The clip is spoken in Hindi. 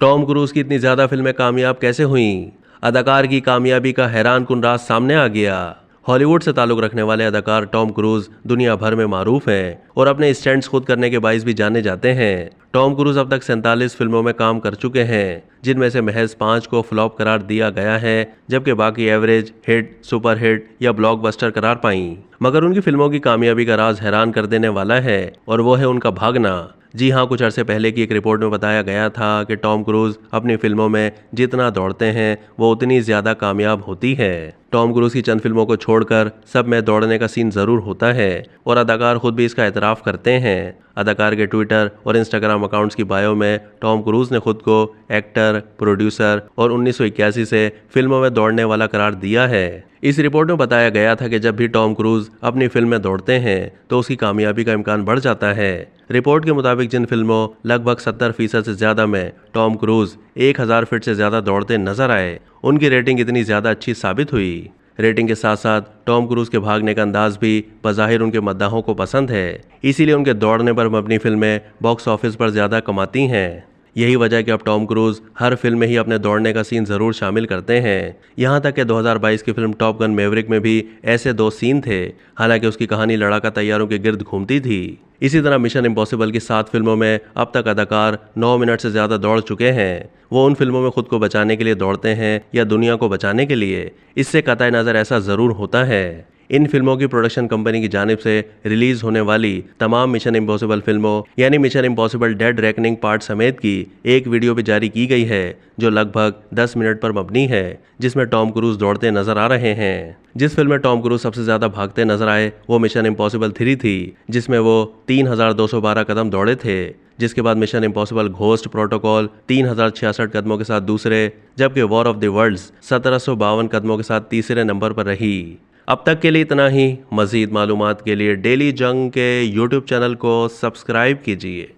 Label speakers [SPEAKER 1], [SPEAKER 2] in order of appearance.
[SPEAKER 1] टॉम क्रूज की इतनी ज़्यादा फिल्में कामयाब कैसे हुईं? अदाकार की कामयाबी का हैरानकुन राज सामने आ गया। हॉलीवुड से ताल्लुक़ रखने वाले अदाकार टॉम क्रूज दुनिया भर में मारूफ हैं और अपने स्टंट्स खुद करने के बाइस भी जाने जाते हैं। टॉम क्रूज अब तक 47 फिल्मों में काम कर चुके हैं, जिनमें से महज 5 को फ्लॉप करार दिया गया है, जबकि बाकी एवरेज, हिट, सुपर हिट या ब्लॉकबस्टर करार पाई। मगर उनकी फिल्मों की कामयाबी का राज हैरान कर देने वाला है और वो है उनका भागना। जी हाँ, कुछ अरसे पहले की एक रिपोर्ट में बताया गया था कि टॉम क्रूज अपनी फिल्मों में जितना दौड़ते हैं वो उतनी ज़्यादा कामयाब होती है। टॉम क्रूज की चंद फिल्मों को छोड़कर सब में दौड़ने का सीन ज़रूर होता है और अदाकार खुद भी इसका एतराफ़ करते हैं। अदाकार के ट्विटर और इंस्टाग्राम अकाउंट्स की बायो में टॉम क्रूज ने खुद को एक्टर, प्रोड्यूसर और 1981 से फिल्मों में दौड़ने वाला करार दिया है। इस रिपोर्ट में बताया गया था कि जब भी टॉम क्रूज अपनी फिल्म में दौड़ते हैं तो उसकी कामयाबी का इम्कान बढ़ जाता है। रिपोर्ट के मुताबिक जिन फिल्मों लगभग 70% से ज़्यादा में टॉम क्रूज 1000 फीट से ज़्यादा दौड़ते नजर आए, उनकी रेटिंग इतनी ज़्यादा अच्छी साबित हुई। रेटिंग के साथ साथ टॉम क्रूज के भागने का अंदाज भी बज़ाहिर उनके मद्दाहों को पसंद है, इसीलिए उनके दौड़ने पर मबनी फिल्में बॉक्स ऑफिस पर ज़्यादा कमाती हैं। यही वजह है कि अब टॉम क्रूज हर फिल्म में ही अपने दौड़ने का सीन ज़रूर शामिल करते हैं। यहाँ तक कि 2022 की फिल्म टॉप गन मैवरिक में भी ऐसे 2 सीन थे, हालांकि उसकी कहानी लड़ाका तैयारों के गिर्द घूमती थी। इसी तरह मिशन इम्पॉसिबल की 7 फिल्मों में अब तक अदाकार 9 मिनट से ज़्यादा दौड़ चुके हैं। वो उन फिल्मों में खुद को बचाने के लिए दौड़ते हैं या दुनिया को बचाने के लिए, इससे कतई नज़र ऐसा ज़रूर होता है। इन फिल्मों की प्रोडक्शन कंपनी की जानिब से रिलीज होने वाली तमाम मिशन इम्पॉसिबल फिल्मों यानी mission impossible dead reckoning part समेत की एक वीडियो भी जारी की गई है, जो लगभग 10 मिनट पर मबनी है, जिसमें टॉम क्रूज दौड़ते नजर आ रहे हैं। जिस फिल्म में टॉम क्रूज सबसे ज्यादा भागते नजर आए वो मिशन इम्पॉसिबल 3 थी, जिसमें वो 3212 कदम दौड़े थे। जिसके बाद मिशन इम्पॉसिबल घोस्ट प्रोटोकॉल 3066 कदमों के साथ दूसरे, जबकि वॉर ऑफ द वर्ल्ड्स 1752 कदमों के साथ तीसरे नंबर पर रही। अब तक के लिए इतना ही। मज़ीद मालूमात के लिए डेली जंग के यूट्यूब चैनल को सब्सक्राइब कीजिए।